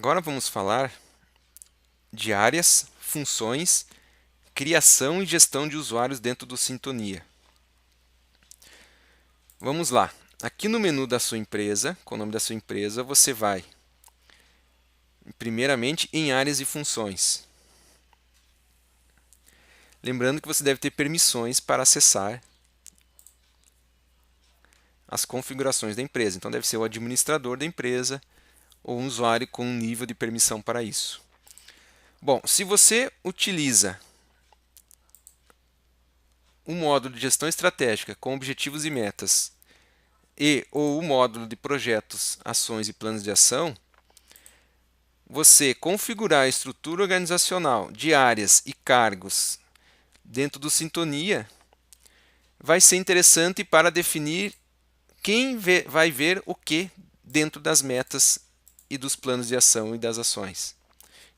Agora vamos falar de áreas, funções, criação e gestão de usuários dentro do Sintonia. Vamos lá. Aqui no menu da sua empresa, com o nome da sua empresa, você vai primeiramente em áreas e funções. Lembrando que você deve ter permissões para acessar as configurações da empresa. Então deve ser o administrador da empresa ou um usuário com um nível de permissão para isso. Bom, se você utiliza o módulo de gestão estratégica com objetivos e metas ou o módulo de projetos, ações e planos de ação, você configurar a estrutura organizacional de áreas e cargos dentro do Sintonia vai ser interessante para definir quem vai ver o que dentro das metas e dos planos de ação e das ações.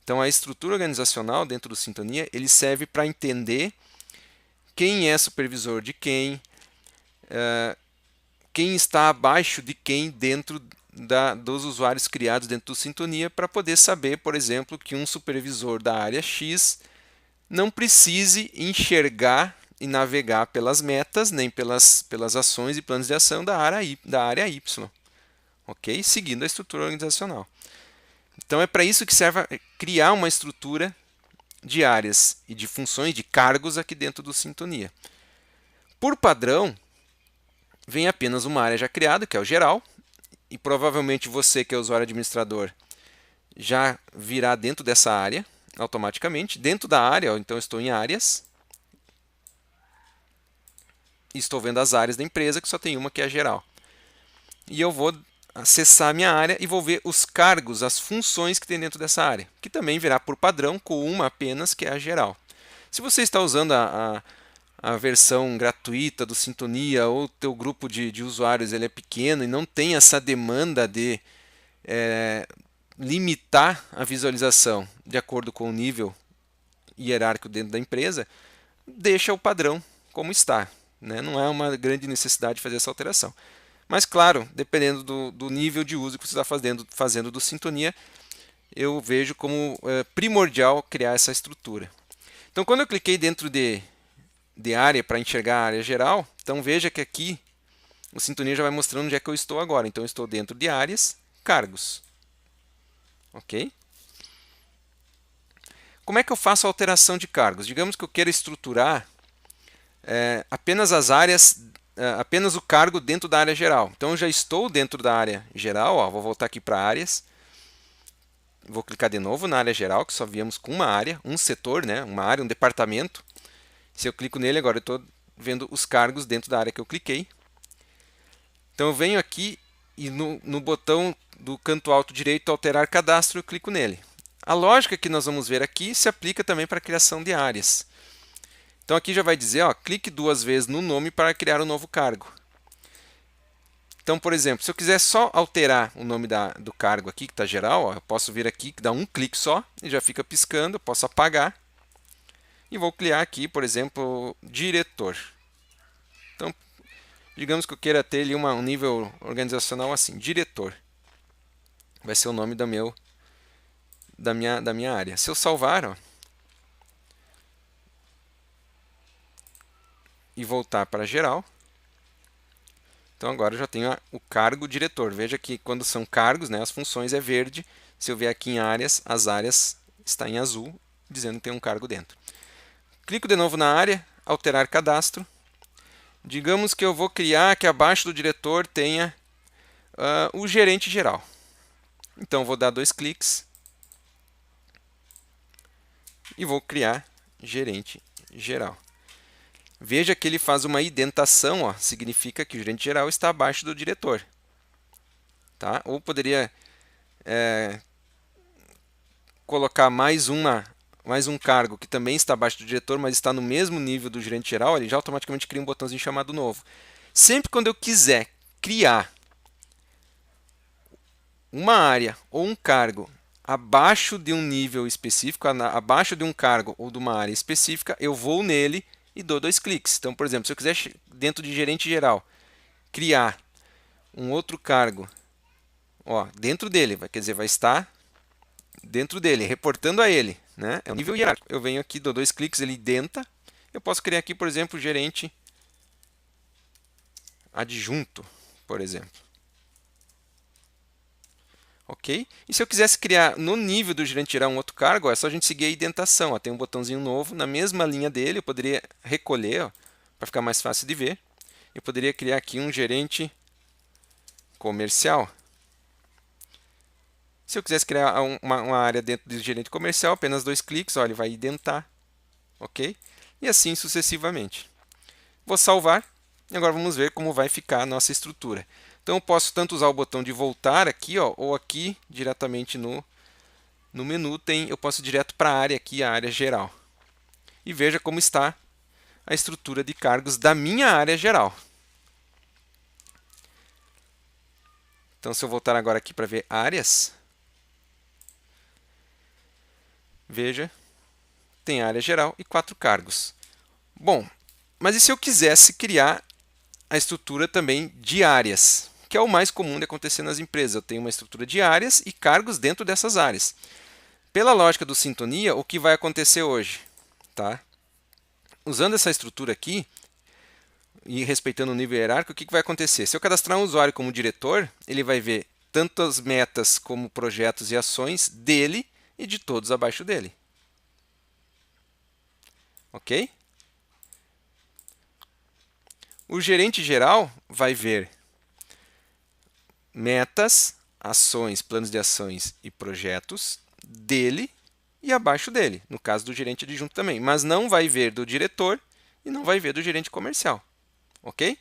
Então, a estrutura organizacional dentro do Sintonia ele serve para entender quem é supervisor de quem, quem está abaixo de quem dentro dos usuários criados dentro do Sintonia, para poder saber, por exemplo, que um supervisor da área X não precise enxergar e navegar pelas metas, nem pelas ações e planos de ação da área Y, ok? Seguindo a estrutura organizacional. Então é para isso que serve criar uma estrutura de áreas e de funções, de cargos aqui dentro do Sintonia. Por padrão, vem apenas uma área já criada, que é o geral, e provavelmente você, que é usuário administrador, já virá dentro dessa área automaticamente. Dentro da área, então eu estou em áreas, e estou vendo as áreas da empresa, que só tem uma que é a geral. E eu vou acessar a minha área e vou ver os cargos, as funções que tem dentro dessa área, que também virá por padrão com uma apenas, que é a geral. Se você está usando a versão gratuita do Sintonia ou o teu grupo de usuários ele é pequeno e não tem essa demanda de limitar a visualização de acordo com o nível hierárquico dentro da empresa, deixa o padrão como está. Né? Não é uma grande necessidade de fazer essa alteração. Mas, claro, dependendo do nível de uso que você está fazendo do Sintonia, eu vejo como primordial criar essa estrutura. Então, quando eu cliquei dentro de área para enxergar a área geral, então veja que aqui o Sintonia já vai mostrando onde é que eu estou agora. Então, eu estou dentro de áreas, cargos. Ok? Como é que eu faço a alteração de cargos? Digamos que eu queira estruturar apenas as áreas, apenas o cargo dentro da área geral. Então, eu já estou dentro da área geral, ó, vou voltar aqui para áreas. Vou clicar de novo na área geral, que só viemos com uma área, um setor, né? Uma área, um departamento. Se eu clico nele, agora eu estou vendo os cargos dentro da área que eu cliquei. Então, eu venho aqui e no botão do canto alto direito, alterar cadastro, eu clico nele. A lógica que nós vamos ver aqui se aplica também para a criação de áreas. Então, aqui já vai dizer, ó, clique 2 vezes no nome para criar um novo cargo. Então, por exemplo, se eu quiser só alterar o nome do cargo aqui, que está geral, ó, eu posso vir aqui, dar um clique só, e já fica piscando, eu posso apagar. E vou criar aqui, por exemplo, diretor. Então, digamos que eu queira ter ali um nível organizacional assim, diretor. Vai ser o nome da minha área. Se eu salvar, ó, e voltar para geral, então agora eu já tenho o cargo diretor. Veja que quando são cargos, né, as funções é verde. Se eu vier aqui em áreas, as áreas está em azul, dizendo que tem um cargo dentro. Clico de novo na área, alterar cadastro. Digamos que eu vou criar que abaixo do diretor tenha o gerente geral. Então vou dar 2 cliques e vou criar gerente geral. Veja que ele faz uma indentação, ó, significa que o gerente geral está abaixo do diretor. Tá? Ou poderia colocar mais um cargo que também está abaixo do diretor, mas está no mesmo nível do gerente geral, ele já automaticamente cria um botãozinho chamado novo. Sempre quando eu quiser criar uma área ou um cargo abaixo de um nível específico, abaixo de um cargo ou de uma área específica, eu vou nele e dou 2 cliques. Então, por exemplo, se eu quiser, dentro de gerente geral, criar um outro cargo, ó, dentro dele, quer dizer, vai estar dentro dele, reportando a ele, né? É um nível hierárquico. Eu venho aqui, dou 2 cliques, ele identa. Eu posso criar aqui, por exemplo, gerente adjunto, por exemplo. Ok? E se eu quisesse criar no nível do gerente geral um outro cargo, ó, é só a gente seguir a indentação. Ó, tem um botãozinho novo na mesma linha dele. Eu poderia recolher, para ficar mais fácil de ver. Eu poderia criar aqui um gerente comercial. Se eu quisesse criar uma área dentro do gerente comercial, apenas 2 cliques, ó, ele vai identar. Ok? E assim sucessivamente. Vou salvar e agora vamos ver como vai ficar a nossa estrutura. Então eu posso tanto usar o botão de voltar aqui, ó, ou aqui diretamente no menu eu posso ir direto para a área aqui, a área geral. E veja como está a estrutura de cargos da minha área geral. Então se eu voltar agora aqui para ver áreas, veja, tem área geral e 4 cargos. Bom, mas e se eu quisesse criar a estrutura também de áreas, que é o mais comum de acontecer nas empresas? Eu tenho uma estrutura de áreas e cargos dentro dessas áreas. Pela lógica do Sintonia, o que vai acontecer hoje? Tá? Usando essa estrutura aqui, e respeitando o nível hierárquico, o que vai acontecer? Se eu cadastrar um usuário como diretor, ele vai ver tanto as metas como projetos e ações dele e de todos abaixo dele. Ok? O gerente geral vai ver metas, ações, planos de ações e projetos dele e abaixo dele, no caso do gerente adjunto também, mas não vai ver do diretor e não vai ver do gerente comercial, ok?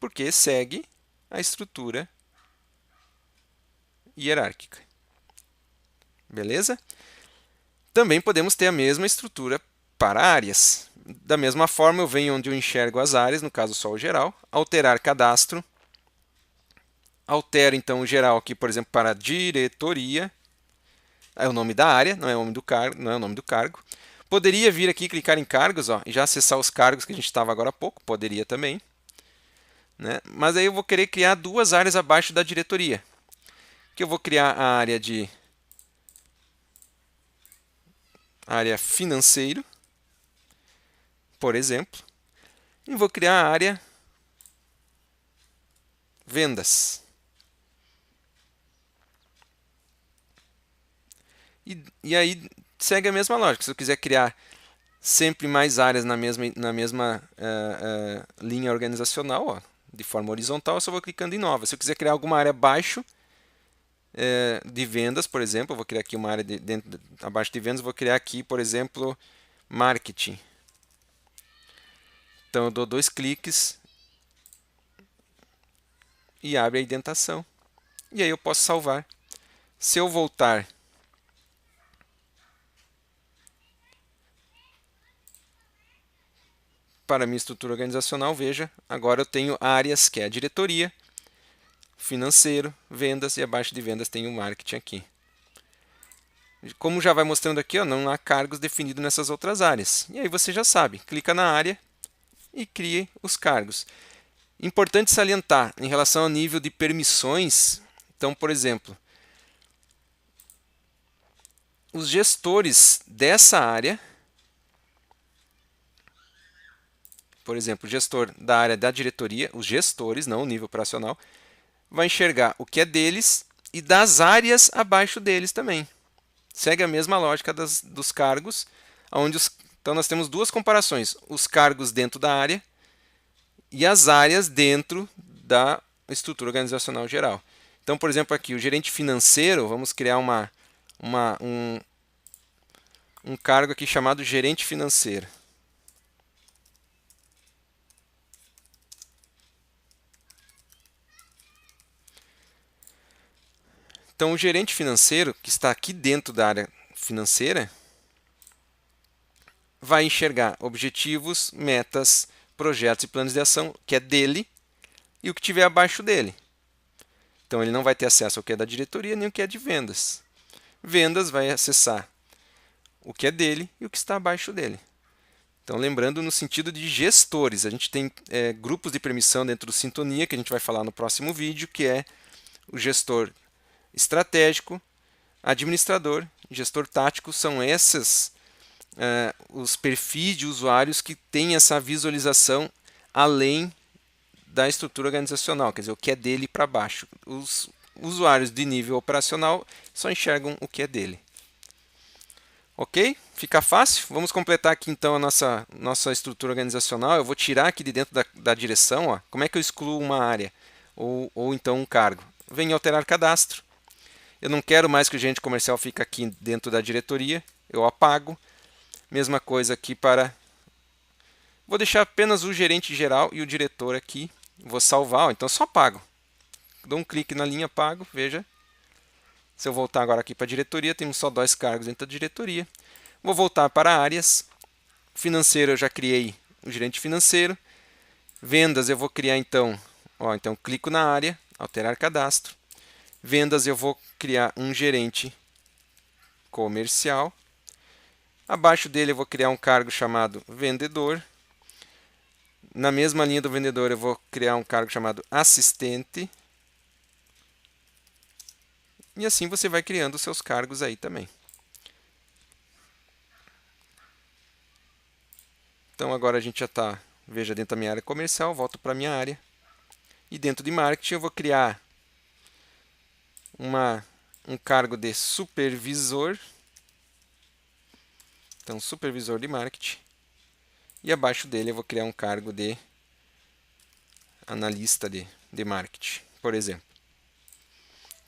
Porque segue a estrutura hierárquica, beleza? Também podemos ter a mesma estrutura para áreas. Da mesma forma, eu venho onde eu enxergo as áreas, no caso só o geral, alterar cadastro, altero então o geral aqui, por exemplo, para diretoria. É o nome da área, não é o nome do cargo, não é o nome do cargo. Poderia vir aqui clicar em cargos, ó, e já acessar os cargos que a gente estava agora há pouco, poderia também. Né? Mas aí eu vou querer criar 2 áreas abaixo da diretoria. Que eu vou criar a área financeiro, por exemplo, e vou criar a área vendas. E aí segue a mesma lógica. Se eu quiser criar sempre mais áreas na mesma linha organizacional, ó, de forma horizontal, eu só vou clicando em nova. Se eu quiser criar alguma área abaixo de vendas, por exemplo, eu vou criar aqui uma área abaixo de vendas, vou criar aqui, por exemplo, marketing. Então eu dou 2 cliques e abre a indentação. E aí eu posso salvar. Se eu voltar para a minha estrutura organizacional, veja, agora eu tenho áreas que é a diretoria, financeiro, vendas e abaixo de vendas tem o marketing aqui. Como já vai mostrando aqui, ó, não há cargos definidos nessas outras áreas. E aí você já sabe, clica na área e crie os cargos. Importante salientar em relação ao nível de permissões. Então, por exemplo, os gestores dessa área, por exemplo, o gestor da área da diretoria, os gestores, não o nível operacional, vai enxergar o que é deles e das áreas abaixo deles também. Segue a mesma lógica dos cargos, onde então nós temos 2 comparações, os cargos dentro da área e as áreas dentro da estrutura organizacional geral. Então, por exemplo, aqui o gerente financeiro, vamos criar um cargo aqui chamado gerente financeiro. Então, o gerente financeiro, que está aqui dentro da área financeira, vai enxergar objetivos, metas, projetos e planos de ação, que é dele, e o que tiver abaixo dele. Então, ele não vai ter acesso ao que é da diretoria, nem o que é de vendas. Vendas vai acessar o que é dele e o que está abaixo dele. Então, lembrando no sentido de gestores, a gente tem grupos de permissão dentro do Sintonia, que a gente vai falar no próximo vídeo, que é o gestor estratégico, administrador gestor tático são esses os perfis de usuários que têm essa visualização além da estrutura organizacional, quer dizer, o que é dele para baixo. Os usuários de nível operacional só enxergam o que é dele. Ok? Fica fácil? Vamos completar aqui então a nossa estrutura organizacional. Eu vou tirar aqui de dentro da direção, ó, como é que eu excluo uma área ou então um cargo. Venho em alterar cadastro. Eu não quero mais que o gerente comercial fique aqui dentro da diretoria. Eu apago. Mesma coisa aqui para... Vou deixar apenas o gerente geral e o diretor aqui. Vou salvar, ó, então só apago. Dou um clique na linha apago, veja. Se eu voltar agora aqui para a diretoria, temos só 2 cargos dentro da diretoria. Vou voltar para áreas. Financeiro eu já criei o gerente financeiro. Vendas eu vou criar então, então clico na área, alterar cadastro. Vendas eu vou criar um gerente comercial. Abaixo dele eu vou criar um cargo chamado vendedor. Na mesma linha do vendedor eu vou criar um cargo chamado assistente. E assim você vai criando os seus cargos aí também. Então agora a gente já está, veja, dentro da minha área comercial, volto para a minha área. E dentro de marketing eu vou criar um cargo de supervisor. Então, supervisor de marketing. E abaixo dele eu vou criar um cargo de analista de marketing, por exemplo.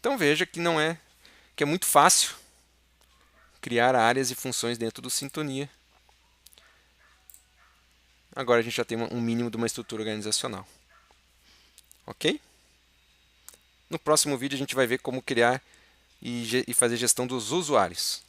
Então veja que que é muito fácil criar áreas e funções dentro do Sintonia. Agora a gente já tem um mínimo de uma estrutura organizacional. Ok? No próximo vídeo a gente vai ver como criar e fazer gestão dos usuários.